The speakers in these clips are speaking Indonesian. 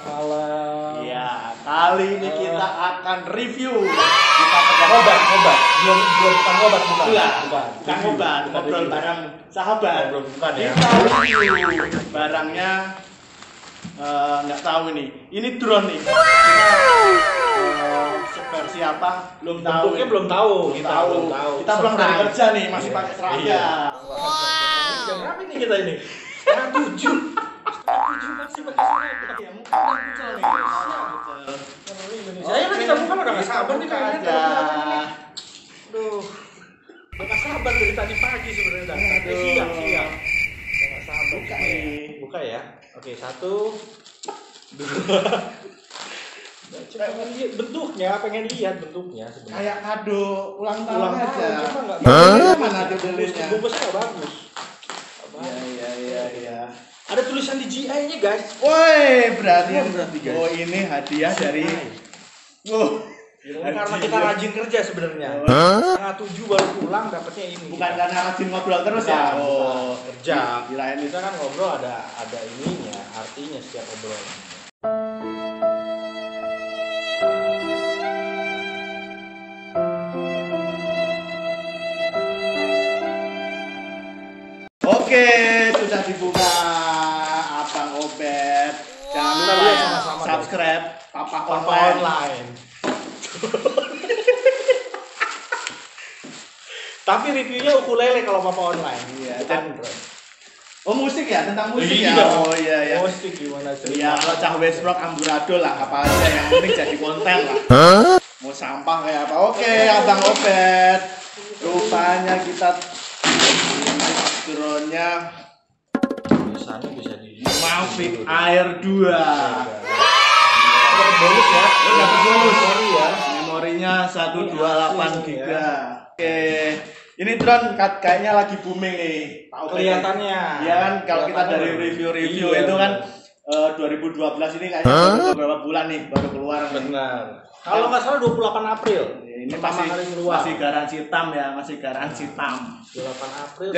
malam. Iya, kali ini kita akan review. Kita pegang obat. Belum bukan obat bukan. Bukan obat, ngobrol bareng sahabat. Bukan ya. Kita review barangnya nggak tahu ini. Ini drone nih. Versi apa? Belum tahu. Bentuknya belum tahu. Kita pulang dari kerja nih, masih pakai seragam. Jam berapa nih kita ini? Setengah 7 masih pakai seragam. Ya, mungkin kucel nih. Saya lagi kita bukan udah nggak sabar nih kayaknya. Aduh, udah nggak sabar dari tadi pagi sebenarnya. Tadi siang. Udah nggak sabar. Buka nih. Buka ya. Oke, 1, 2. Pengen lihat bentuknya sebenarnya. Kayak kado ulang tahun aja. Cuma nggak mana tuh tulisnya? Bungkusnya nggak bagus. Iya. Ada tulisan di GI-nya guys. Woi, berarti guys. Oh, ini hadiah dari Karena kita rajin kerja sebenarnya. Setengah 7 baru pulang dapatnya ini. Bukan karena rajin ngobrol terus ya. Oh, kerja. Kirain Kita kan ngobrol ada ininya, artinya setiap obrolan. Oke, sudah dibuka Abang Obet. Jangan lupa sama-sama subscribe Papa Online. Tapi reviewnya ukulele kalau Papa Online. Iya, dan oh musik ya, tentang musik iya. ya. Oh iya. Musik gimana cerita? Iya, kalau cah West Rock amburadul lah, apa aja yang penting jadi konten lah. Mau sampah kayak apa? Oke, Abang Obet. Rupanya kita drone-nya Misalnya bisa di Mavic Air 2. Dapat bonus ya. Dapat bonus. Memori ya. Memorinya 128 GB. Oke. Ini drone kayaknya lagi booming nih. Kelihatannya. Iya kan kalau kita dari review-review itu kan 2012 ini kayaknya baru beberapa bulan nih baru keluar. Benar. Kalau nggak salah 28 April. Ini masih garansi tam ya, masih garansi tam. 28 April.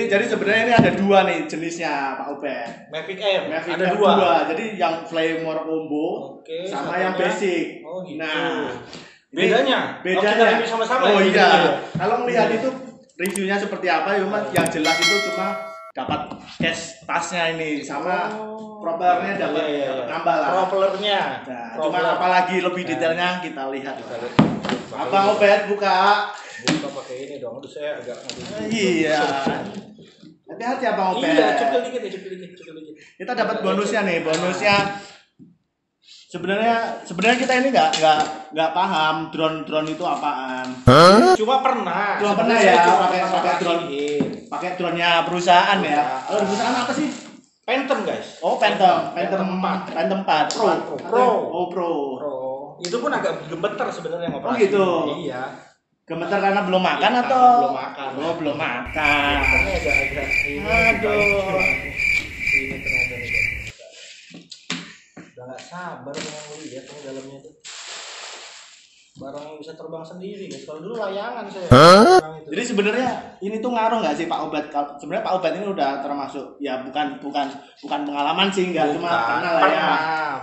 Jadi sebenarnya ini ada dua nih jenisnya Pak Obet. Mavic Air. Mavic Ada Air dua. Jadi yang Playmore combo sama yang basic. Oh gitu. Nah, bedanya. Bedanya. Kita sama-sama. Oh ya, iya. gitu. Kalau melihat itu reviewnya seperti apa, yang jelas itu cuma dapat case tasnya ini sama propellernya dapat nambah lah. Propellernya. Nah, cuma apalagi lebih detailnya kita lihat. Abang Obet buka. Buka pakai ini dong. Aduh saya agak Iya. Hati-hati Abang Obet. Iya, cepil dikit. Kita dapat bonusnya nih. Bonusnya sebenarnya kita ini nggak paham drone itu apaan. Cuma pernah ya pakai drone-nya perusahaan ya. Kalau perusahaan apa sih? Phantom guys. Oh, Phantom 4 Pro. Oh, Pro. Itu pun agak gemeter sebenarnya ngoperasi. Oh gitu. Iya. Gemeter karena belum makan Iya, atau? belum makan. Oh, belum makan. Ini agak Aduh. Ini tenaga nih. Udah nggak sabar pengen lihat yang dalamnya itu. Barang yang bisa terbang sendiri guys. Kalau dulu layangan saya. Jadi sebenarnya ini tuh ngaruh nggak sih Pak Obet? Sebenarnya Pak Obet ini udah termasuk ya bukan pengalaman sih, nggak cuma pernah lah ya.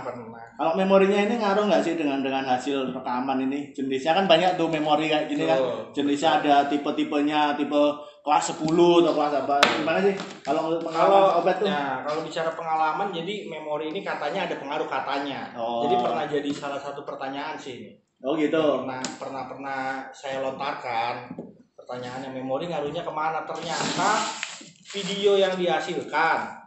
Pernah. Kalau memorinya ini ngaruh nggak sih dengan hasil rekaman ini? Jenisnya kan banyak tuh memori kayak gini kan. Jenisnya ada tipe-tipenya, tipe kelas 10 atau kelas apa? Gimana sih? Kalau pengalaman Obet tuh? Ya, kalau bicara pengalaman, jadi memori ini katanya ada pengaruh katanya. Oh. Jadi pernah jadi salah satu pertanyaan sih ini. Oh gitu. Pernah saya lontarkan pertanyaannya, memori ngaruhnya kemana? Ternyata video yang dihasilkan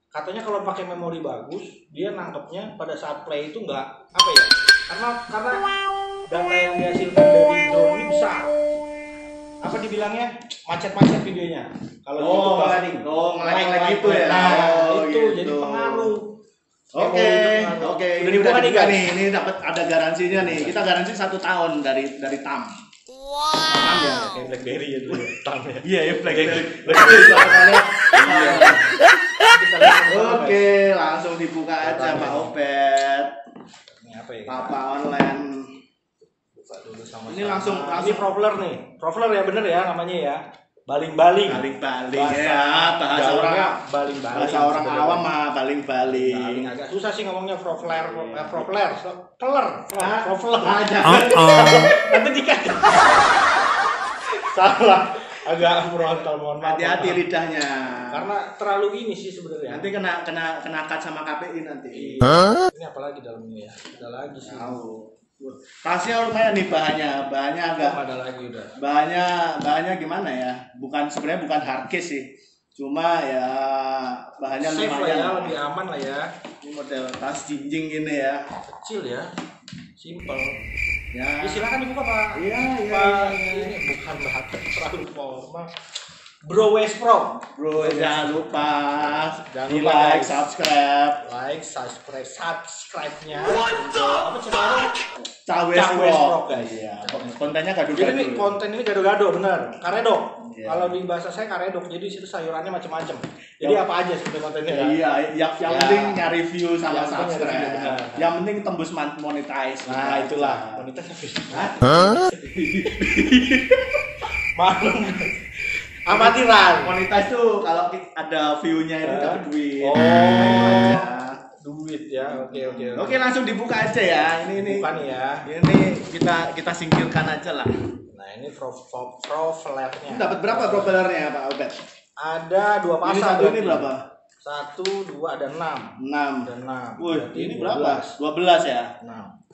katanya kalau pakai memori bagus dia nangkepnya pada saat play itu nggak apa ya, karena data yang dihasilkan dari drone ini besar, apa dibilangnya macet videonya kalau ngelag gitu ya. Nah, itu gitu. jadi pengaruh. Oke. Udah Ini dibuka nih guys. Ini dapat ada garansinya nih. Kita garansi 1 tahun dari TAM. Tam ya, kayak BlackBerry itu ya, Tam ya. Iya, BlackBerry. Oke, langsung dibuka aja Pak Obet. Ini apa ya? Papa Online. Buka dulu sama. Ini langsung Ini propeller nih. Propeller ya, bener ya namanya ya. Baling-baling. Baling-baling ya, bahasa orang baling-baling. Bahasa orang awam mah baling-baling. Agak susah sih ngomongnya propeller. Nanti dikasih. Salah. Agak frontal, mohon maaf. Hati-hati lidahnya. Karena terlalu ini sih sebenarnya. Nanti kena cut sama KPI nanti. Ini apalagi dalamnya ya? Ada lagi sih. Tahu. Tasnya lumayan nih bahannya agak. Ada lagi udah. Bahannya gimana ya? Sebenarnya bukan hardcase sih. Cuma ya bahannya safe lumayan. Lah ya, lebih aman lah ya. Ini model tas jinjing gini ya. Kecil ya. Simple. Ya. Silakan dibuka Pak. Iya. Ini bukan bahan terlalu formal. Bro West Pro. Jangan lupa di lupa, like, guys. subscribe-nya. Apa channel? Cawes Pro, Pro. guys. Iya. Kontennya Jadi gado-gado. ini konten ini gado-gado benar. Karedok. Iya. Kalau di bahasa saya karedok. Jadi situ sayurannya macam-macam. Jadi apa aja sebenarnya kontennya ya? Iya, yang penting nyari view sama Yang penting subscribe. nyari view, benar. Yang penting tembus monetize. Nah, Gitu itulah. aja. Wanita habis. Hah? Maklum. Amatiran. Monetize tuh kalau ada view-nya itu dapat duit. Oh. Ya. Duit ya. Oke. Oke, langsung dibuka aja ya. Ini. Bukan ya. Ini kita singkirkan aja lah. Nah, ini propelernya. Ini dapat berapa propellernya Pak Obet? Ada 2 pasang. Ini satu ini berapa? 1, 2 ada 6. 6. Ada 6. Wih, Berarti ini berapa? 12 ya? 6.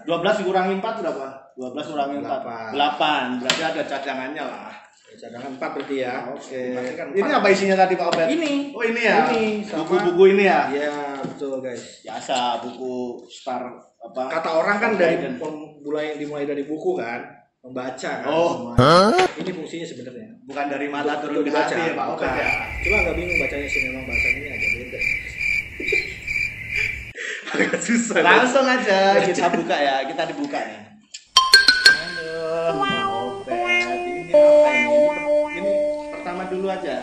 12 dikurangi 4 berapa? 12 kurangi 4. 8. Berarti ada cadangannya lah. Cadangan 4 berarti ya. Oke. Kan Ini apa isinya tadi Pak Obet? Ini. Oh, ini ya. Ini sama- Buku-buku ini ya. Iya, betul guys. Biasa buku Star apa? Kata orang kan dari Guidance. dimulai dari buku kan, membaca kan. Oh. Semua. Ini fungsinya sebenarnya. Bukan dari mata turun ke Dibaca, hati ya Pak Obet bukan. ya. Cuma agak bingung bacanya sih, memang bahasanya agak beda. Agak susah. Langsung aja kita buka ya. Kita dibuka ya. Aduh, Pak Obet. Ini apa ini? Ini pertama dulu aja.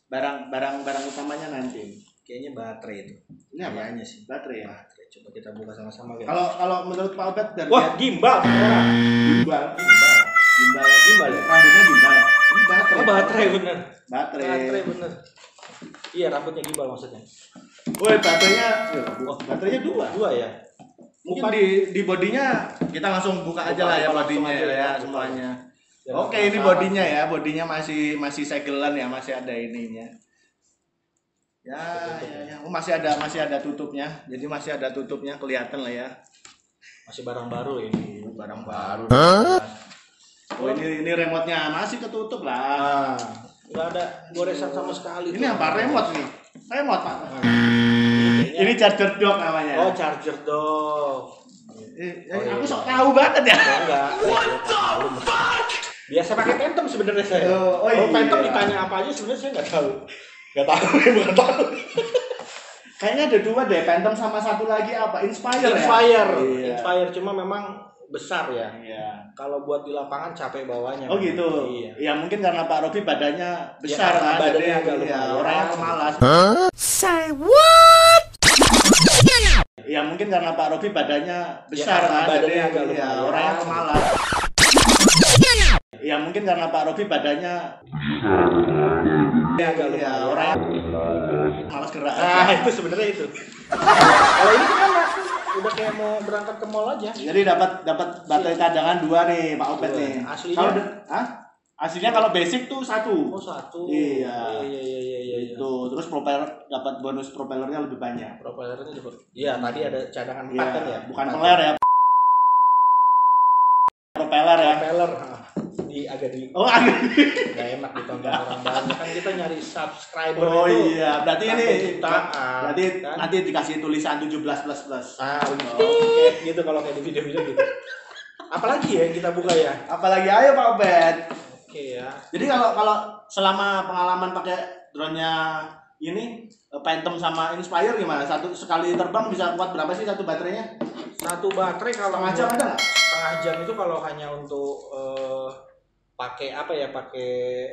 Barang utamanya nanti. Kayaknya baterai itu. Ini apa? Kayaknya sih. Baterai ya. Baterai. Coba kita buka sama-sama guys. Kalau menurut Pak Obet dari Wah, gimbal. gimbal. Gimbal ya. Rambutnya gimbal. Ini baterai. Oh, baterai bener. Baterai. Bener. Iya, rambutnya gimbal maksudnya. Woi, baterainya 2. 2 ya. Mungkin di bodinya kita langsung buka aja lah ya bodinya ya semuanya. Oke, ini bodinya ya. Bodinya masih segelan ya, masih ada ininya. Ya. Oh, masih ada tutupnya. Jadi masih ada tutupnya, kelihatan lah ya. Masih barang baru ini. Barang baru. Oh, ini remote-nya masih ketutup lah. Nah, nggak ada goresan sama sekali. Ini apa remote nih? Remote, Pak. Ini Ini charger dock namanya. oh, charger dock. Aku sok tahu banget ya. Oh, enggak. Biasa pakai Phantom sebenarnya saya. Oh, Kalau iya. Phantom ditanya apa aja sebenarnya saya nggak tahu. Bukan tahu. Kayaknya ada 2 deh, Phantom sama satu lagi apa? Inspire ya? Iya. Inspire cuma memang besar ya. Iya. Kalau buat di lapangan capek bawanya. Oh gitu. Iya. Ya mungkin karena Pak Robi badannya besar karena kan, badannya jadi agak lumayan. orangnya pemalas. Say what? Ya mungkin karena Pak Robi badannya besar karena kan, badannya jadi agak lumayan. orangnya pemalas. Ya mungkin karena Pak Robi badannya Agak lumayan. orangnya malas gerak. Nah, itu sebenarnya itu. Kalau ini kan enak. Udah kayak mau berangkat ke mall aja. Jadi dapat baterai cadangan 2 nih Pak Obet nih. Aslinya? Kalau aslinya kalau basic tuh 1. Oh, 1. Iya. Iya. Itu terus propeller dapat bonus propellernya lebih banyak. Propellernya juga. Iya, tadi ada cadangan 4 kan ya? Bukan peler ya. Propeller ya. Propeller. Agak di Oh, agak. nggak enak ditonton orang banyak kan, kita nyari subscriber Oh itu. iya, berarti ini jutaan, berarti kan? nanti dikasih tulisan 17++. Oke, gitu kalau kayak di video-video gitu. Apalagi ya yang kita buka ya? Apalagi ayo Pak Obet. Oke ya. Jadi kalau selama pengalaman pakai drone-nya ini Phantom sama Inspire gimana? Sekali terbang bisa kuat berapa sih satu baterainya? Satu baterai kalau Setengah jam ada nggak? setengah jam itu kalau hanya untuk pakai apa ya, pakai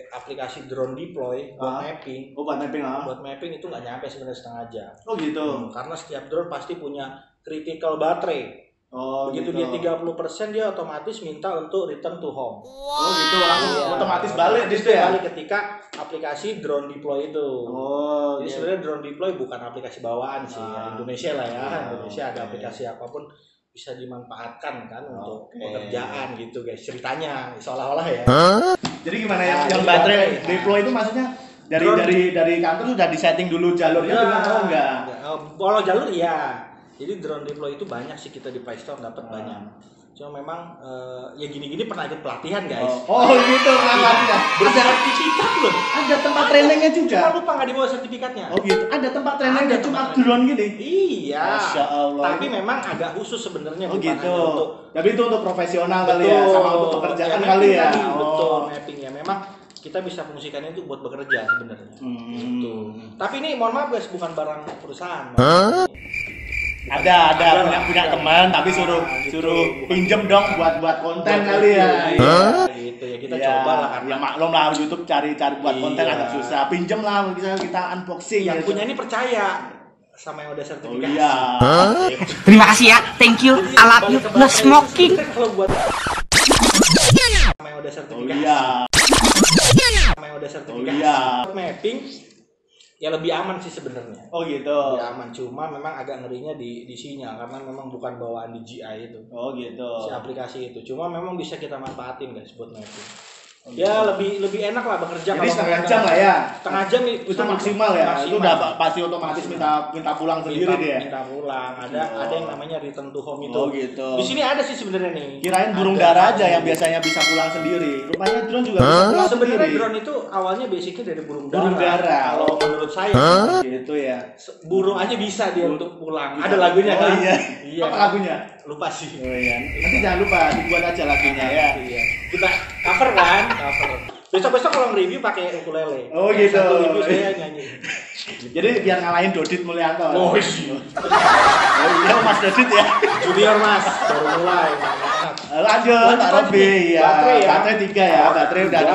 aplikasi drone deploy buat mapping. Oh, buat mapping lah. Buat mapping itu nggak nyampe sebenarnya setengah jam. Oh gitu. Karena setiap drone pasti punya critical baterai. Oh, Begitu gitu. dia 30% dia otomatis minta untuk return to home. Oh gitu, langsung Iya. otomatis balik di situ ya. Balik ketika aplikasi drone deploy itu. Oh, Jadi gitu. sebenarnya drone deploy bukan aplikasi bawaan sih, ya. Indonesia lah ya. Indonesia ada oke. aplikasi apapun bisa dimanfaatkan kan untuk Oke. pekerjaan gitu guys. Ceritanya seolah-olah ya. Jadi gimana Nah, yang jadi baterai baterai. deploy itu maksudnya dari Drone. dari kantor sudah disetting dulu jalurnya dengan enggak? Kalau jalur iya. Jadi drone deploy itu banyak sih kita di Play Store dapat banyak. Cuma memang ya gini-gini pernah ikut pelatihan guys. Oh gitu namanya. Bersertifikat loh. Ada tempat trainingnya juga. Cuma lupa nggak dibawa sertifikatnya. Oh gitu. Ada tempat trainingnya Ada cuma tempat drone gini. Iya. Masya Allah. Tapi memang agak khusus sebenarnya. Oh bukan gitu. hanya untuk Tapi itu untuk profesional kali ya, sama untuk pekerjaan kali ya. mapping tadi, betul Oh. mapping ya. Memang kita bisa fungsikannya itu buat bekerja sebenarnya. Gitu. Hmm. Tapi ini mohon maaf guys, bukan barang perusahaan. Ada lah. punya teman tapi Nah, suruh gitu. suruh Bukan pinjem dong buat konten kali ya. Gitu ya kita Iya. coba lah karena Ya maklum lah YouTube cari buat konten Iya. agak susah. Pinjem lah kita unboxing yang gitu. punya ini percaya sama yang udah Oh sertifikasi. iya. Terima kasih ya. Thank you. I love you. No smoking. Kalau buat sama yang udah Oh sertifikasi. iya. Sama yang udah sertifikasi. Oh iya. Buat mapping ya lebih aman sih sebenarnya. Oh gitu. Lebih aman, cuma memang agak ngerinya di sinyal karena memang bukan bawaan DJI itu. Oh gitu. Si aplikasi itu. Cuma memang bisa kita manfaatin guys buat mapping. Oh, Ya gitu. lebih enak lah bekerja. Jadi kalau setengah kita- jam lah ya. Setengah jam nih Itu maksimal ya. Itu udah pasti otomatis Maksimal. minta pulang sendiri dia. Minta pulang. Ada yang namanya return to home itu. Oh gitu. Di sini ada sih sebenarnya nih. Kirain burung Ada. dara aja yang biasanya bisa pulang sendiri. Rupanya drone juga bisa pulang Sebenarnya sendiri. drone itu awalnya basicnya dari burung dara. Burung dara. Kalau menurut saya Gitu ya. burung aja bisa dia untuk pulang. Ada lagunya Oh kan? iya. Iya. Apa lagunya? Lupa sih. Oh iya. Nanti jangan lupa dibuat aja lagunya ya. Iya. Kita cover kan? Cover. Besok kalau nge-review pakai ukulele. Oh, gitu. Satu review saya nyanyi. Jadi biar ngalahin Dodit Mulyanto. Oh iya. Oh iya Mas Dodit ya. Junior Mas, baru mulai. Lanjut Pak Robi ya. Baterai ya. Baterai 3 ya. Baterai udah ada.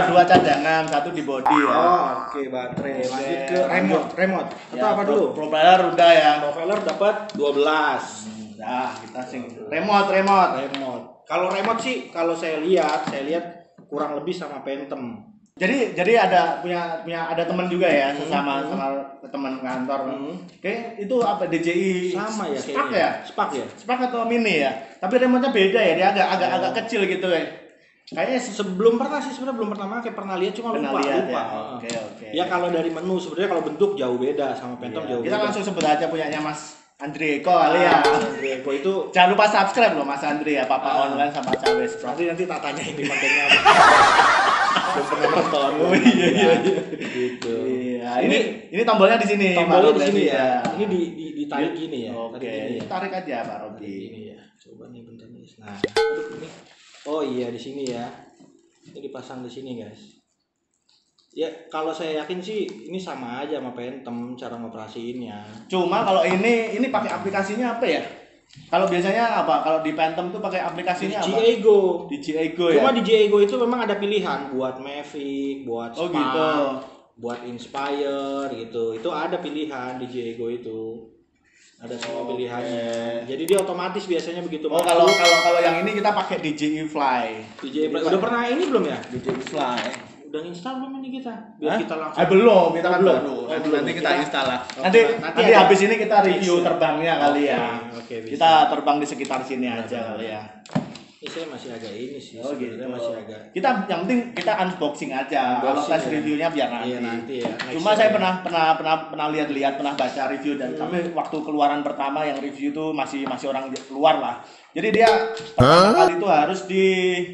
Dua cadangan, satu di body ya. Oh, oke baterai. Lanjut ke remote. Atau Ya, apa dulu? Propeller udah ya. Propeller dapat 12. Nah, kita sing remote. Remote. Kalau remote sih kalau saya lihat kurang lebih sama Phantom. Jadi ada punya ada teman juga ya sama teman kantor. Kayak itu apa DJI Sama ya Spark kayaknya. ya? Spark ya? Atau Mini ya? Tapi remote-nya beda ya, dia agak kecil gitu ya. Kayaknya Sebelum pernah sih sebenarnya belum pertama kayak pernah lihat cuma pernah lupa. lihat ya. Heeh. Oke. Ya kalau dari menu sebenarnya kalau bentuk jauh beda sama Phantom Iya. jauh Kita beda. langsung sebut aja punyanya Mas Andre Eko kali ya. Andre Eko itu Jangan lupa subscribe loh Mas Andre ya, Papa Online sama Cawes Pro. nanti tak tanyain di kontennya apa. Belum pernah nonton. Oh iya. Gitu. Iya, ini tombolnya di sini. Tombolnya Pak di sini Robi ya. Ini ditarik gini ya. Oke, Tarik gini ya. tarik aja Pak Tarik Robi. gini ya. Coba nih bentar nih. Nah, aduh ini. Oh iya di sini ya. Ini dipasang di sini guys. Ya kalau saya yakin sih ini sama aja sama Phantom cara ngoperasiinnya. Cuma kalau ini pakai aplikasinya apa ya? Kalau biasanya apa? Kalau di Phantom tuh pakai aplikasinya apa? DJI Go. DJI Go ya. Cuma DJI Go itu memang ada pilihan buat Mavic, buat Oh, Spark, gitu. buat Inspire gitu. Itu ada pilihan DJI Go itu. Ada semua pilihannya. Jadi dia otomatis biasanya begitu Oh, kalau yang ini kita pakai DJI Fly. DJI udah pernah ini belum ya? DJI Fly. Udah install belum ini kita? Biar kita langsung. Belum, kita kan belum. baru. Oh, belum. Nanti kita install lah. Oh, Nanti nanti nanti ada. habis ini kita review Bisa. terbangnya kali ya. Oke, bisa. Kita terbang di sekitar sini aja kali ya. Ini saya masih agak ini sih. Oh gitu. Sebenarnya masih agak. Kita yang penting kita unboxing aja. Kalau Unboxing tes ya. reviewnya biar nanti. Iya nanti ya. Next Cuma ya. saya pernah lihat pernah baca review dan tapi waktu keluaran pertama yang review itu masih orang luar lah. Jadi dia pertama kali itu harus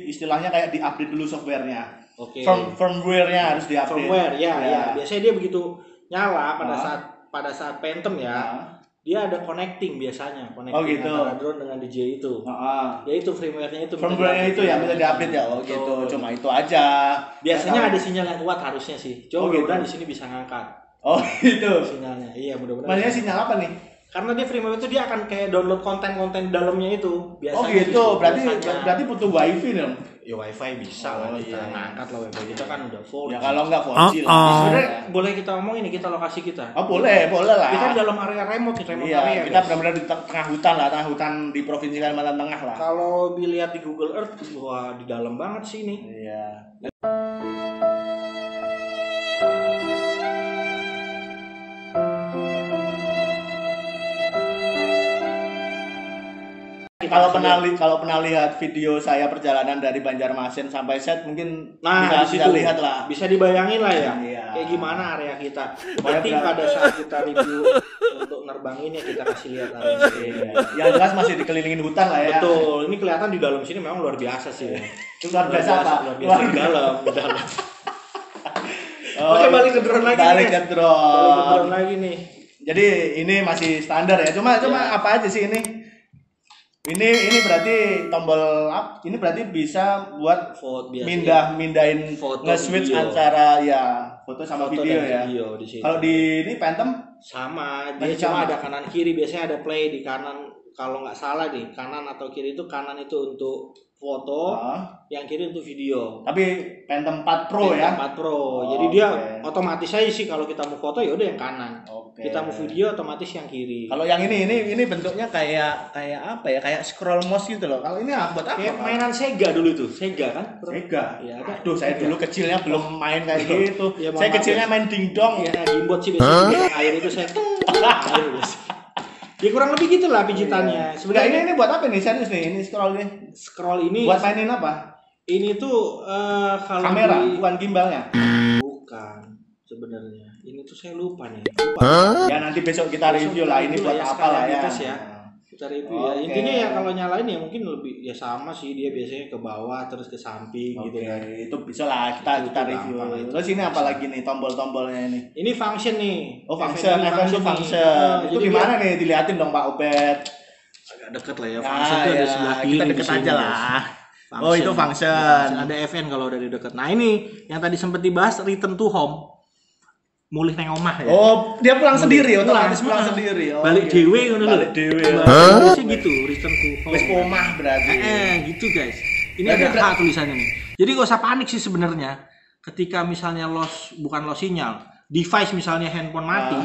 istilahnya kayak di-update dulu softwarenya. Oke. Firmware-nya harus di-update. Firmware ya. Biasanya dia begitu nyala Ah. pada saat Phantom ya. Nah, Dia ada connecting biasanya, connecting Oh, gitu. antara drone dengan DJI itu. Ya itu firmware-nya itu. bisa Firmware-nya itu di-update. yang bisa di-update ya. Oh gitu. Betul. Cuma itu aja. Biasanya Nggak ada tahu. sinyal yang kuat harusnya sih. Oh, Coba gitu. mudah-mudahan di sini bisa ngangkat Oh gitu. sinyalnya. Iya mudah-mudahan. Maksudnya sinyal apa nih? Karena dia free map itu dia akan kayak download konten-konten dalamnya itu. Biasanya Oh gitu, berarti biasanya. butuh wifi dong. Ya wifi bisa lah kita ngangkat lah wifi kita kan udah full. Ya kalau nggak 4G lah. Sebenarnya boleh kita omongin nih kita lokasi kita. Oh boleh lah. Kita di dalam area remote area. Iya, kita benar-benar di tengah hutan lah, tengah hutan di provinsi Kalimantan Tengah lah. Kalau dilihat di Google Earth, wah di dalam banget sih ini. Iya. Kalau pernah lihat video saya perjalanan dari Banjarmasin sampai Set mungkin bisa lihat lah. Bisa dibayangin lah ya. Iya. Kayak gimana area kita. Nanti pada saat kita review untuk nerbangin ya kita kasih lihat area. Iya. Yang jelas masih dikelilingin hutan lah ya. Betul. Ini kelihatan di dalam sini memang luar biasa sih. Luar biasa apa? Luar biasa di dalam. Oke, balik ke drone lagi. Balik ke drone lagi nih. Jadi ini masih standar ya. Cuma apa aja sih ini? Ini berarti tombol up. Ini berarti bisa buat mindahin foto, nge-switch video. antara ya foto sama Foto video dan ya. video di sini. Kalau di ini Phantom sama, dia masih cuma sama. ada kanan kiri, biasanya ada play di kanan. Kalau nggak salah di kanan atau kiri itu kanan itu untuk foto, yang kiri untuk video. Tapi Phantom 4 Pro ya. 4 Pro. Jadi dia otomatis aja sih kalau kita mau foto ya udah yang kanan. Kita mau video otomatis yang kiri. Kalau yang ini bentuknya kayak apa ya? Kayak scroll mouse gitu loh. Kalau ini buat apa? Kayak mainan Sega dulu tuh. Sega kan? Sega. Ya, ada. Aduh, saya dulu kecilnya belum main kayak gitu. Ya, saya kecilnya main dingdong. Ya, gimbot sih biasanya air itu saya air ya kurang lebih gitulah pijitannya. Sebenarnya ini buat apa nih? Serius nih, ini scroll ini. Scroll ini Buat mainin apa? ini tuh kalau Kamera, bukan gimbalnya. Bukan sebenarnya. Ini tuh saya lupa nih. Ya nanti besok kita review lah ini buat apa lah ya. Kita review ya. Intinya ya kalau nyalain ya mungkin lebih ya sama sih, dia biasanya ke bawah terus ke samping gitu kan. Itu bisa lah kita review. Terus ini apa lagi nih tombol-tombolnya ini? Ini function nih. Oh function. Itu gimana nih diliatin dong Pak Obed? Agak deket lah ya. Function itu ada sebelah kiri. Kita deket aja lah. Function. Oh itu function. Ada FN kalau dari deket. Nah ini yang tadi sempat dibahas return to home. Mulih neng omah ya. Oh, dia pulang sendiri, otomatis pulang sendiri. Oh, balik gitu. dewe ngono lho. Balik dewe. Harusnya gitu, return to home. Wis omah berarti. Gitu guys. Ini ada H tulisannya nih. Jadi gak usah panik sih sebenarnya. Ketika misalnya bukan loss sinyal, device misalnya handphone mati,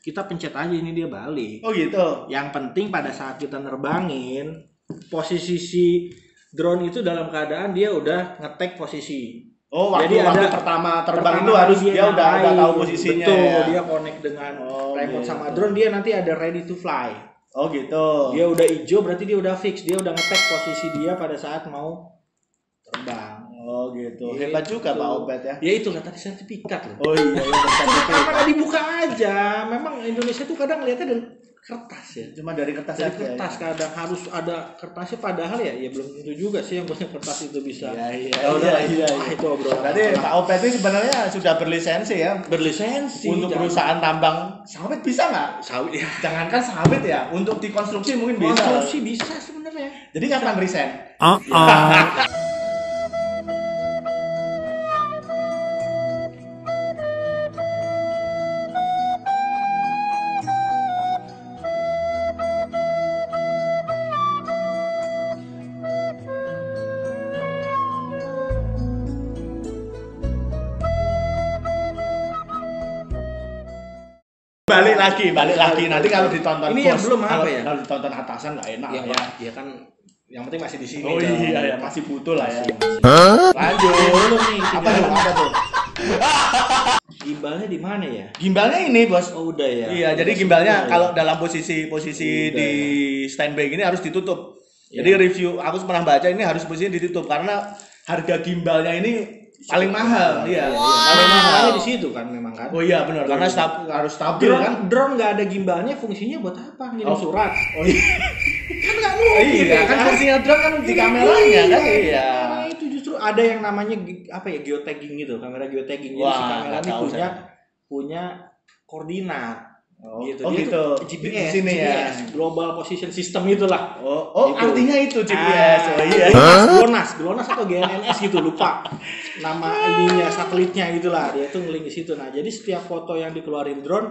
kita pencet aja ini dia balik. Oh gitu. Yang penting pada saat kita nerbangin, posisi si drone itu dalam keadaan dia udah nge-tag posisi. Oh, waktu pertama terbang itu harus dia udah tahu posisinya. Betul, ya. dia connect dengan remote sama drone, dia nanti ada ready to fly. Oh gitu. Dia udah hijau berarti dia udah fix, dia udah nge-tag posisi dia pada saat mau terbang. Oh gitu. Hebat juga Pak Obed ya. Ya itu tadi sertifikat loh. Oh iya, sertifikat. Kenapa dibuka aja? Memang Indonesia tuh kadang lihatnya dari kertas ya. Cuma dari kertas dari aja. Kertas ya. Kadang harus ada kertasnya, padahal ya belum tentu juga sih yang punya kertas itu bisa. Iya. Itu obrolan. Berarti Pak Obed ini sebenarnya sudah berlisensi ya. Berlisensi untuk perusahaan tambang sawit bisa nggak? Sawit ya. Jangankan sawit ya, untuk dikonstruksi mungkin bisa. Konstruksi bisa sebenarnya. Jadi kapan resign? Balik lagi nanti kalau ditonton ini yang belum apa ya? Kalau ditonton atasan nggak enak ya. Ya kan yang penting masih di sini. Oh iya ya, masih butuh lah ya. Lanjut dulu nih. Apa tuh? Gimbalnya di mana ya? Gimbalnya ini bos. Oh udah ya. Iya, jadi gimbalnya kalau dalam posisi di standby gini harus ditutup. Jadi review aku pernah baca ini harus posisinya ditutup karena harga gimbalnya ini paling mahal. Iya. Paling mahal di situ kan memang kan. Oh iya benar, karena harus stabil kan. Drone nggak ada gimbalnya fungsinya buat apa? Ngirim surat. Oh iya. Kan nggak mungkin. Iya, kan fungsinya drone kan di kameranya kan. Iya. Itu justru ada yang namanya apa ya, geotagging gitu, kamera geotagging. Jadi si kamera ini punya koordinat. Gitu. Dia gitu. GPS, di sini GPS, Global Position System itulah. Gitu. Artinya itu GPS. Oh iya. GLONASS atau GNSS gitu, lupa nama ininya, satelitnya gitulah. Dia tuh ngelink di situ. Nah, jadi setiap foto yang dikeluarin drone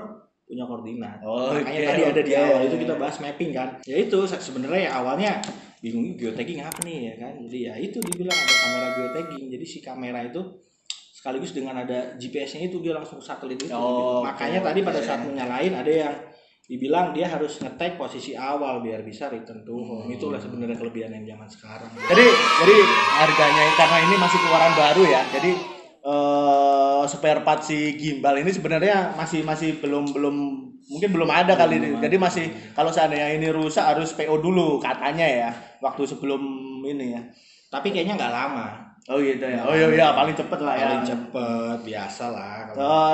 punya koordinat. Oh, Makanya oke, tadi ada di oke. awal itu kita bahas mapping kan. Ya itu sebenarnya ya awalnya bingung geotagging apa nih ya kan. Jadi ya itu dibilang ada kamera geotagging. Jadi si kamera itu sekaligus dengan ada GPS-nya itu dia langsung satelit itu. Oh, Makanya oke, tadi pada oke. saat menyalain ada yang dibilang dia harus nge-tag posisi awal biar bisa return to home. Itulah sebenarnya kelebihan yang zaman sekarang. Jadi harganya karena ini masih keluaran baru ya. Jadi spare part si gimbal ini sebenarnya masih belum mungkin belum ada kali ini. Jadi masih kalau seandainya ini rusak harus PO dulu katanya ya. Waktu sebelum ini ya. Tapi kayaknya nggak lama. Oh gitu ya. Oh iya paling cepet lah ya. Paling cepet, biasa lah.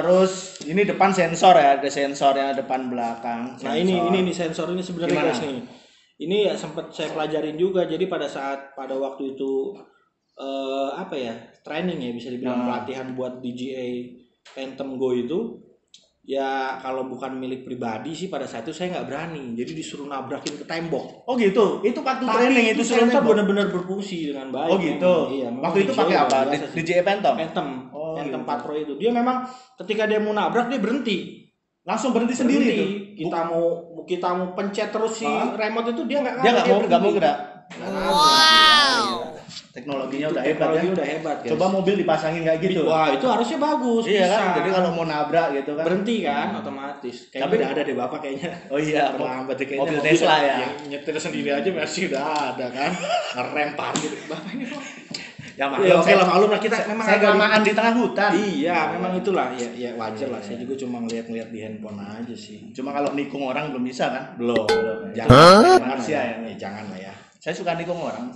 Terus ini depan sensor ya, ada sensornya depan belakang. Nah Sensor. ini sensor ini sebenarnya Gimana? guys nih. Ini ya sempat saya pelajarin juga. Jadi pada waktu itu training ya bisa dibilang pelatihan buat DJI Phantom Go itu. Ya kalau bukan milik pribadi sih pada saat itu saya nggak berani. Jadi disuruh nabrakin ke tembok. Oh gitu. Itu waktu Tapi training itu suruh sensor nembak. benar-benar berfungsi dengan baik. Oh gitu. Iya, memang Waktu itu DJI pakai luar apa? biasa sih. DJI Phantom. Phantom gitu. 4 Pro itu. Dia memang ketika dia mau nabrak dia berhenti. Langsung berhenti sendiri itu. Kita mau pencet terus si remote itu dia nggak Dia nggak mau gerak. Wow. Teknologinya udah hebat ya. Udah hebat guys. Coba mobil dipasangin kayak gitu. Wah itu harusnya bagus. Iya bisa. kan. Jadi kalau mau nabrak gitu kan. berhenti kan otomatis. Kayaknya Tapi- udah ada deh bapak kayaknya. Oh iya. Terlambat deh kayaknya. Mobil Tesla ya. Yang nyetir sendiri aja masih udah ada kan. Ngerem parkir. Bapak ini kok. Ya Ya, oke lah maklum lah kita memang saya agak kelamaan di tengah hutan. Iya, memang itulah ya wajar lah. Saya juga cuma ngeliat-ngeliat di handphone aja sih. Cuma kalau nikung orang belum bisa kan? Belum. Jangan. Jangan Manusia ya. jangan lah ya. Saya suka nikung orang.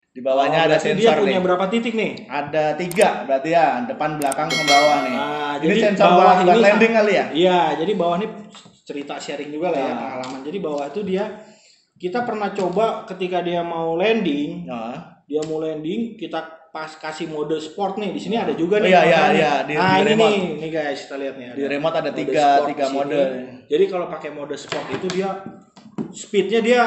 Di bawahnya ada Berarti dia sensor punya nih. berapa titik nih? Ada 3 berarti ya, depan, belakang, ke bawah nih. Nah, ini jadi sensor bawah buat ini landing kali ya? Iya, jadi bawah ini cerita sharing juga lah ya Nah. pengalaman. Jadi bawah itu kita pernah coba ketika dia mau landing, Nah. kita pas kasih mode sport nih. Di sini ada juga nih. Iya, makanya. iya, di Nah, ini remote. nih guys, kita lihat nih. Di remote ada mode tiga sport di sini. mode. Jadi kalau pakai mode sport itu dia speednya dia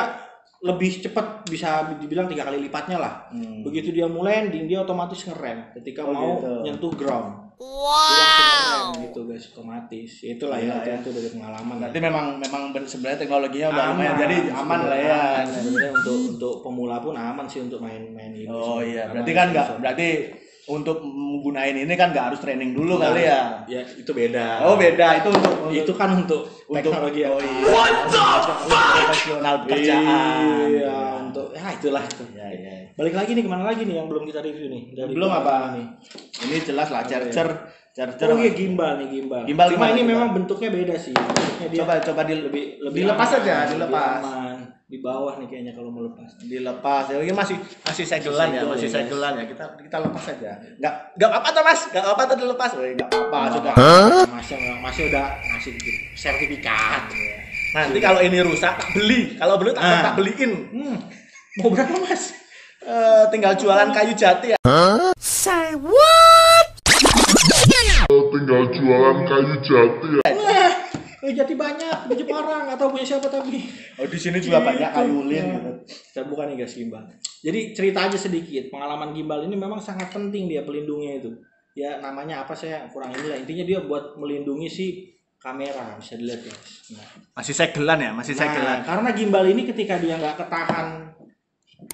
lebih cepat, bisa dibilang 3 kali lipatnya lah. Begitu dia mau landing dia otomatis ngerem ketika Oh, mau gitu. nyentuh ground. Wow. Gitu guys, otomatis. Itulah Iya, ya, ya. itu dari pengalaman. Berarti memang sebenarnya teknologinya udah Aman. lumayan, jadi aman lah ya. Aman. Sebenarnya untuk pemula pun aman sih untuk main ini. Oh iya, Aman berarti kan sih, nggak, so. berarti untuk menggunakan ini kan nggak harus training dulu kali ya? Ya itu beda. Oh beda, itu untuk Itu kan untuk teknologi yang oh iya. Profesional pekerjaan. Iya, untuk itulah itu. Ya, ya. Balik lagi nih, kemana lagi nih yang belum kita review nih? Dari Belum apa? pengalaman nih. Ini jelas lah charger. Oh iya, gimbal nih, gimbal. Gimbal Cuma gimana, ini gimbal? memang bentuknya beda sih. Bentuknya dia Coba lebih dilepas aman, aja, lebih dilepas. aman. Di bawah nih kayaknya kalau mau lepas. Dilepas. Ya, ini masih segelan ya, segel masih ya, guys. segelan ya. Kita lepas aja. Nggak apa-apa tuh Mas, nggak apa-apa tuh dilepas. Oh, nggak apa-apa sudah. Masih udah ngasih sertifikat. Nanti kalau ini rusak tak beli. Kalau belum tak beliin. Mau berapa Mas? Tinggal jualan kayu jati ya. Tinggal jualan kayu jati ya. Jadi banyak di Jepara, nggak tahu punya siapa tapi. Oh di sini juga banyak kayu lin gitu. Kita buka nih guys gimbal. Jadi cerita aja sedikit, pengalaman gimbal ini memang sangat penting dia pelindungnya itu. Ya namanya apa saya kurang ini lah. Intinya dia buat melindungi si kamera, bisa dilihat guys. Nah, Masih segelan ya, masih segelan. karena gimbal ini ketika dia nggak ketahan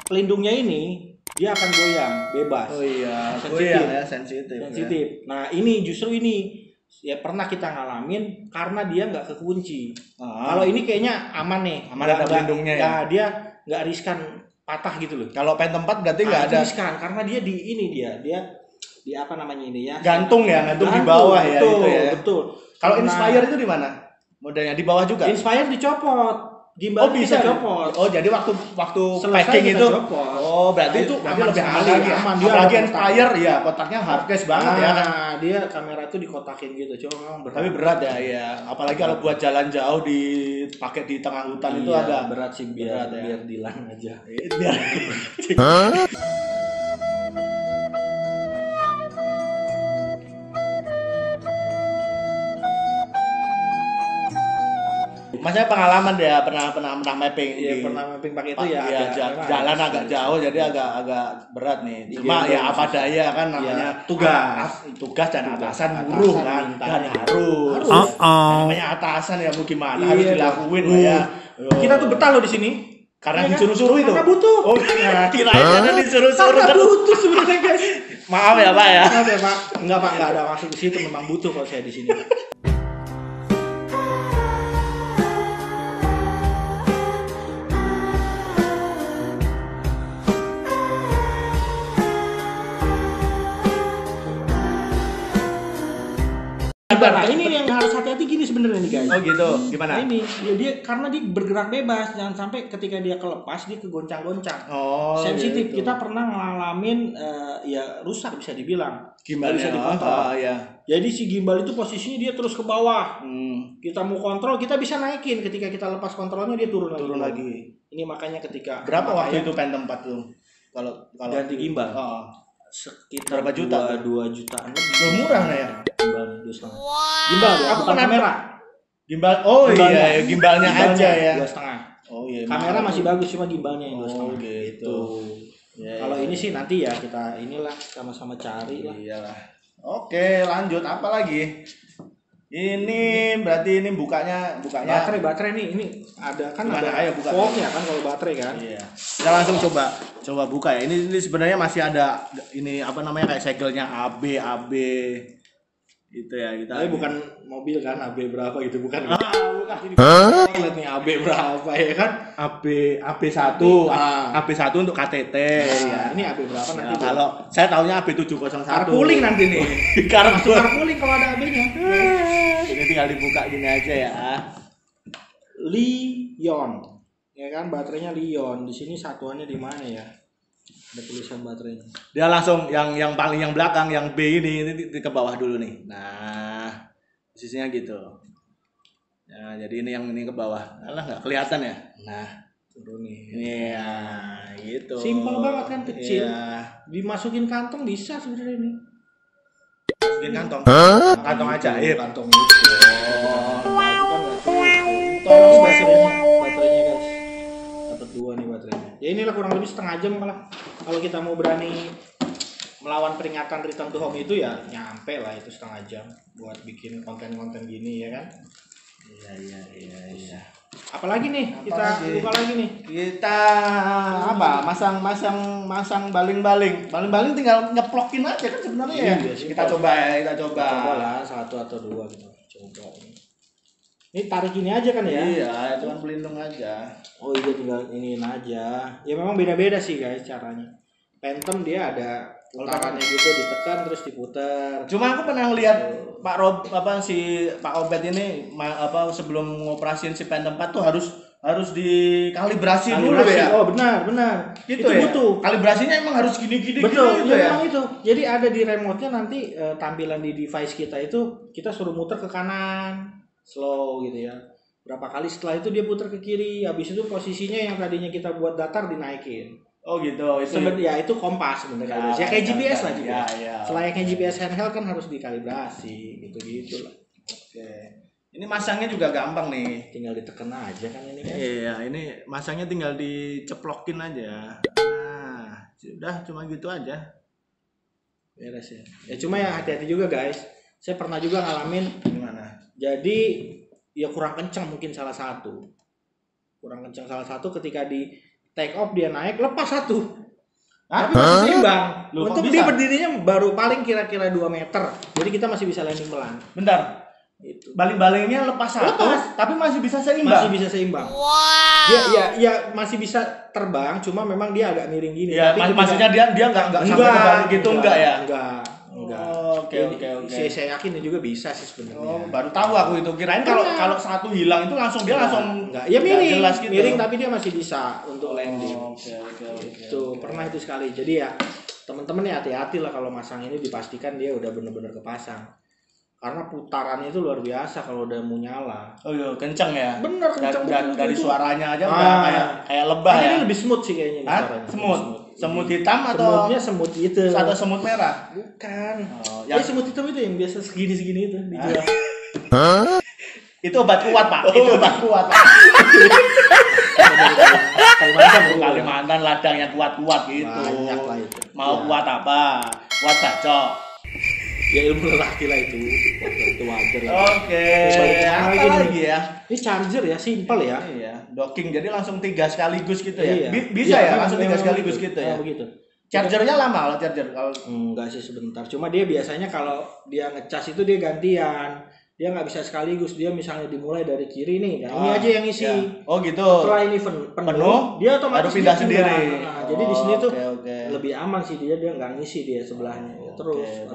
pelindungnya ini, dia akan goyang bebas. Oh iya, Sensitif. ya sensitif. Sensitif. Nah ini justru ini ya pernah kita ngalamin karena dia nggak kekunci. Kalau ini kayaknya aman nih, Aman, ada pelindungnya ya? Dia nggak riskan patah gitu loh. Kalau Phantom 4 berarti nggak itu ada riskan karena dia di apa namanya ini ya? gantung ya, gantung di bawah ya betul, itu ya. Betul. Kalau Nah, Inspire itu di mana? Modelnya di bawah juga. Inspire dicopot. Gimbal Oh bisa kita copot. Oh jadi waktu Selesai packing kita itu. copot. Oh berarti Itu berarti aman lebih aman sekali, lagi. aman. Dia Apalagi ada Inspire ya kotaknya hardcase banget ya kan. Nah, dia kamera itu dikotakin gitu. Cuma memang berat. Tapi berat ya, ya. Apalagi kalau buat jalan jauh dipakai di tengah hutan itu Iya, ada berat sih biar berat ya. biar dilan aja. biar saya pengalaman deh, pernah mapping. Iya, pernah mapping pakai itu ya. Jalan agak jauh, jadi agak berat nih. Cuma ya apa daya kan namanya tugas dan atasan buruh kan, dan harus. Namanya atasan ya mau gimana harus dilakuin ya. Kita tuh betah loh di sini. Karena disuruh-suruh itu. Karena butuh. Oh, kirain karena disuruh-suruh. Karena butuh sebenarnya guys. Maaf ya Pak ya. Maaf ya Pak. Enggak Pak, enggak ada maksud di situ, memang butuh kalau saya di sini. Nah, ini yang harus hati-hati gini sebenarnya nih guys. Oh gitu, gimana? Ini dia karena dia bergerak bebas, jangan sampai ketika dia kelepas dia kegoncang-goncang. Oh, sensitif. gitu. Kita pernah ngalamin ya rusak bisa dibilang. Gimbalnya bisa dikontrol. ya. Jadi si gimbal itu posisinya dia terus ke bawah. Kita mau kontrol, kita bisa naikin. Ketika kita lepas kontrolnya dia turun lagi. Ini makanya ketika berapa waktu itu Phantom 4 tuh? Kalau ganti gimbal. Sekitar berapa juta? 2 jutaan lebih. Murah nah ya. Gimbalnya 2,5. Gimbal, bukan kamera. Gimbal. Gimbalnya aja ya. 2,5. Oh iya. Kamera maaf. masih bagus, cuma gimbalnya yang 2,5. Oh gitu. Ya, kalau ini sih nanti ya kita inilah sama-sama cari lah. Iyalah. Oke, lanjut apa lagi? Ini berarti ini bukanya baterai nih ini ada kan gimana? ada Ayo buka. voltnya kan kalau baterai kan. Iya. Kita langsung coba buka ya. Ini sebenarnya masih ada ini apa namanya kayak segel-nya AB gitu ya kita. Tapi bukan mobil kan AB berapa gitu bukan. Bukan. Lihat nih AB berapa ya kan? AB1 untuk KTT ya. Ini AB berapa nanti? Kalau saya taunya AB 701. Carpooling nanti nih. Carpooling kalau ada AB-nya. Ini tinggal dibuka gini aja ya. Lion. Ya kan baterainya Lion. Di sini satuannya di mana ya? Ada tulisan baterainya. Dia langsung yang paling yang belakang yang B ini ke bawah dulu nih. Nah, posisinya gitu. Nah, jadi ini yang ini ke bawah. Alah nggak kelihatan ya? Nah, turun nih. Iya, gitu. Simpel banget kan, kecil. Iya. Dimasukin kantong bisa sebenarnya ini. Masukin kantong. Kantong ajaib. Kantong itu. Tolong baterainya guys. Dapat 2 nih baterainya. Ya inilah kurang lebih setengah jam kalau kita mau berani melawan peringatan Return to Home itu ya nyampe lah itu setengah jam buat bikin konten-konten gini ya kan. Iya. Apalagi nih kita buka lagi nih. Kita apa? Masang baling-baling. Baling-baling tinggal nyeplokin aja kan sebenarnya ya. Kita coba lah 1 atau 2 gitu. Coba. Ini tarik ini aja kan ya? Iya, itu kan pelindung aja. Oh iya tinggal iniin aja. Ya memang beda-beda sih guys caranya. Phantom dia ada putarannya gitu, ditekan terus diputar. Cuma aku pernah lihat Pak Obed ini sebelum ngoperasiin si Phantom 4 tuh harus dikalibrasi dulu ya. Oh benar. Gitu itu ya? butuh. Kalibrasinya emang harus gini-gini betul, gitu ya. Memang itu. Jadi ada di remote-nya nanti tampilan di device kita itu kita suruh muter ke kanan. Slow gitu ya. Berapa kali setelah itu dia putar ke kiri. Habis itu posisinya yang tadinya kita buat datar dinaikin. Oh gitu. Itu kompas sebenarnya. Ya kayak GPS lah juga. Ya. Selayaknya GPS handheld kan harus dikalibrasi gitu-gitu lah. Oke. Ini masangnya juga gampang nih. Tinggal ditekan aja kan ini kan. Iya, ini masangnya tinggal diceplokin aja. Nah, sudah cuma gitu aja. Beres ya. Ya cuma ya hati-hati juga guys. Saya pernah juga ngalamin gimana? Jadi ya kurang kencang mungkin salah satu ketika di take off dia naik lepas satu. Tapi masih seimbang. Untuk dia berdirinya baru paling kira-kira 2 meter. Jadi kita masih bisa landing pelan. Bentar. Itu. Baling-balingnya lepas satu, tapi masih bisa seimbang. Wow. Ya masih bisa terbang, cuma memang dia agak miring gini. Ya, maksudnya dia enggak sampai kebalik gitu enggak ya? Enggak. Oke. Saya yakin juga bisa sih sebenarnya. Oh, baru tahu aku itu. Kirain kalau satu hilang itu langsung enggak. Ya miring, jelas gitu. Miring tapi dia masih bisa untuk landing. Oke. Itu pernah itu sekali. Jadi ya teman-teman ya hati-hati lah kalau masang ini dipastikan dia udah benar-benar kepasang. Karena putarannya itu luar biasa kalau udah mau nyala. Oh iya, kenceng ya. Bener kenceng. Dari suaranya aja udah kayak lebah ya. Ini lebih smooth sih kayaknya suaranya. Semut hitam atau semutnya semut itu atau semut merah? Bukan. Yang semut hitam itu yang biasa segini itu dijual. Itu obat kuat, Pak. Itu obat kuat, Pak. Kalimantan ladang yang kuat-kuat gitu. Banyak lah itu. Mau Ya. kuat apa? Kuat bacok. Ya ilmu lelaki lah itu. Itu wajar ya. Oke. Apa Apa lagi ya? Ini charger ya, simpel ya. Iya, docking jadi langsung 3 sekaligus gitu ya. Iya. Bisa Iya, ya, langsung 3 memang sekaligus begitu. gitu ya. Begitu. Chargernya lama kalau charger kalau Enggak sih sebentar. Cuma dia biasanya kalau dia ngecas itu dia gantian. Dia nggak bisa sekaligus. Dia misalnya dimulai dari kiri nih. Nah, ini aja yang isi. Ya. Oh gitu. Setelah ini penuh, dia otomatis baru pindah dia sendiri. Nah, jadi di sini tuh oke. lebih aman sih, dia nggak ngisi dia sebelahnya. Terus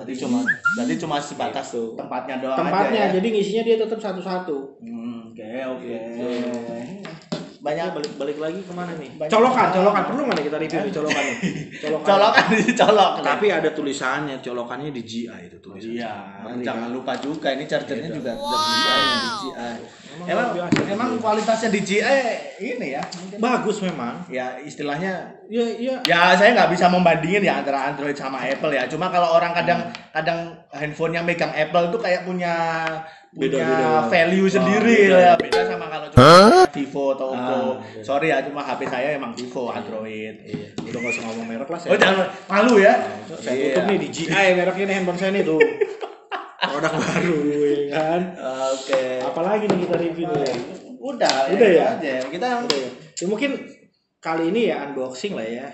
Berarti cuma sebatas Gitu. tempatnya doang tempatnya, aja ya. jadi ngisinya dia tetap satu-satu. Oke. Gitu. Banyak Balik lagi kemana nih? Banyak. Colokan perlu nggak nih kita review nih colokan nih? colokan dicolok. Tapi ada tulisannya, colokannya di GI itu tulisannya. Iya, Ngeri, jangan kan? lupa juga ini chargernya juga DJI. Emang luar biasa. Emang kualitasnya DJI ini ya. Bagus memang. Ya istilahnya Iya. ya saya nggak bisa membandingin ya antara Android sama Apple ya. Cuma kalau orang kadang handphonenya megang Apple itu kayak punya Beda-beda. value sendiri beda. ya. Beda sama kalau cuma Vivo atau Oppo. Beda. Sorry ya, cuma HP saya emang Vivo Android. Iya. Udah nggak usah ngomong merek lah. Oh jangan malu ya. Saya Iya. tutup nih di GI mereknya nih handphone saya nih tuh. Produk baru ya kan. Oke. Apalagi nih kita review nih. Udah ya? aja. Kita Udah ya. Ya mungkin kali ini ya unboxing lah ya.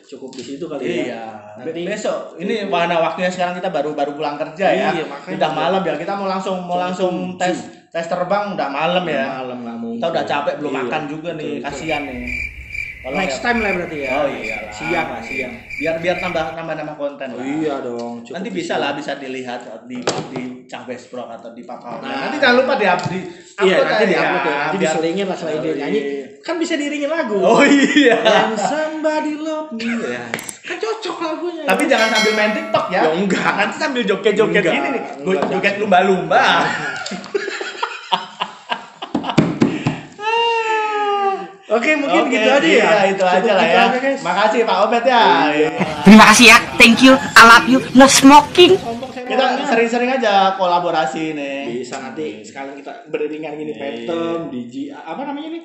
Cukup di situ kali ya. iya. Nanti- Besok ini mana waktunya sekarang kita baru pulang kerja ya. Iya, makanya. Udah malam ya. Kita mau langsung tes terbang udah malam ya. Malam nggak mungkin. Kita udah capek belum Iya, makan juga nih. betul. Kasihan nih. Tolong Next ya. time lah berarti ya. Oh iyalah. Siang lah siang. Biar tambah konten Oh, lah. iya dong. Cukup Nanti di bisa situ. lah bisa dilihat di Cahbes Pro atau di Papa Online. Nah. Nanti jangan lupa di Iya, upload nanti aja. di-upload ya. Nanti Biar- diselingin lah selain dia nyanyi. Kan bisa diiringin lagu. Oh iya. When somebody love me. Ya. Kan cocok lagunya. Tapi jangan sambil main TikTok ya. Ya, enggak. Nanti sambil joget-joget Enggak, ini nih. enggak, Joget jangan. lumba-lumba. Oke, mungkin Oke, gitu aja ya. iya, itu aja Cukup lah gitu ya. aja, guys. Makasih Pak Obet ya. Terima kasih ya. Thank you. I love you. No smoking. Sombong saya Kita orangnya. sering-sering aja kolaborasi nih. Bisa nanti sekalian kita beriringan gini Phantom, DJI, apa namanya nih?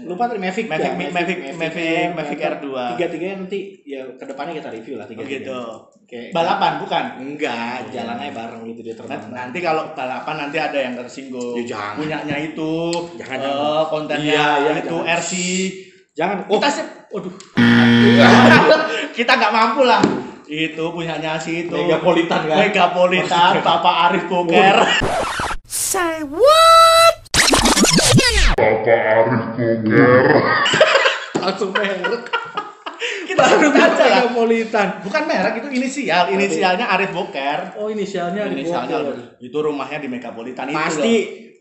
Lupa tadi Mavic Mavic R2. Tiga-tiganya nanti ya kedepannya kita review lah Oh, tiga. gitu. Kayak Balapan bukan? enggak, jalannya bareng gitu dia terbang. Nanti kalau balapan nanti ada yang tersinggung. Ya, jangan. Punyanya itu, Jangan, eh, jangan. kontennya Iya, iya, itu jangan. RC. Jangan. Kita sih, Waduh. kita nggak mampu lah. Itu punyanya si itu. Megapolitan kan? Megapolitan, Bapak Arif Boker. Bapak Arif Boker. Langsung merek. Kita sebut aja lah. Megapolitan. Bukan merek itu inisial, inisialnya Arif Boker. Oh, inisialnya Inisialnya Bogor. itu rumahnya di Megapolitan itu. Pasti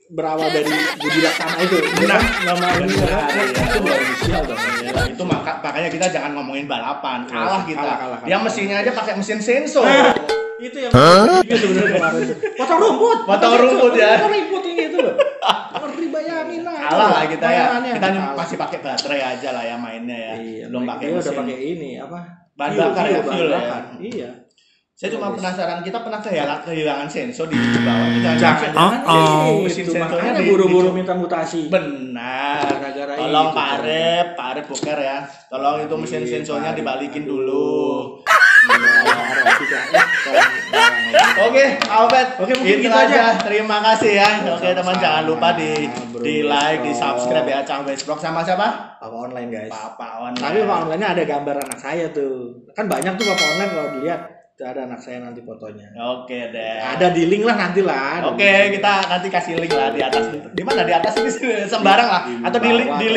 berawal dari Budi Laksana itu. Benar. Nama ini Benar, kan. iya. Itu baru inisial dong. Ya, itu makanya kita jangan ngomongin balapan, kalah kita. Kalah. Dia mesinnya aja pakai mesin sensor. Itu yang itu sebenarnya kemarin tuh. Potong rumput. Potong rumput, ya. Potong rumput ini itu loh. Ngeri bayangin lah. Kalah lah kita ya. Mainannya. Kita Kalah. masih pakai baterai aja lah ya mainnya ya. Iya, Belum pakai dia udah mesin. pakai ini apa? Bahan bakar ya, fuel ya. bakar. Iya. Saya cuma penasaran, kita pernah kehilangan sensor di bawah. Kita Oh. mesin Itu sensornya makanya di- buru-buru di- minta mutasi. Benar. Gara-gara Tolong itu, Pak Arif Boker ya. Tolong itu mesin sensornya dibalikin dulu. Oke, Albert. Oke, mungkin itu gitu aja. Terima kasih ya. Oke, teman Sama-sama, jangan lupa di bro. like, di subscribe ya Cahbes Vlog sama siapa? Papa online guys. Papa Online. Tapi Papa online ada gambar anak saya tuh. Kan banyak tuh Papa online kalau dilihat. Tuh ada anak saya nanti fotonya. Oke deh. Ada di link lah nanti lah. Oke, kita nanti kasih link lah di atas. Di mana di atas ini sembarang lah atau di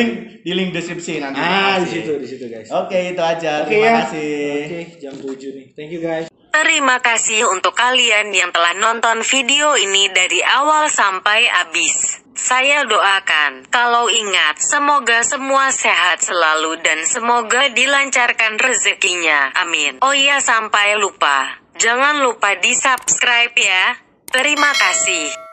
link deskripsi nanti. Ah, di Kasih. situ guys. Oke, itu aja. Oke Terima ya. kasih. Oke, jam 7 nih. Thank you guys. Terima kasih untuk kalian yang telah nonton video ini dari awal sampai habis. Saya doakan, kalau ingat, semoga semua sehat selalu dan semoga dilancarkan rezekinya. Amin. Oh iya, sampai lupa. Jangan lupa di subscribe ya. Terima kasih.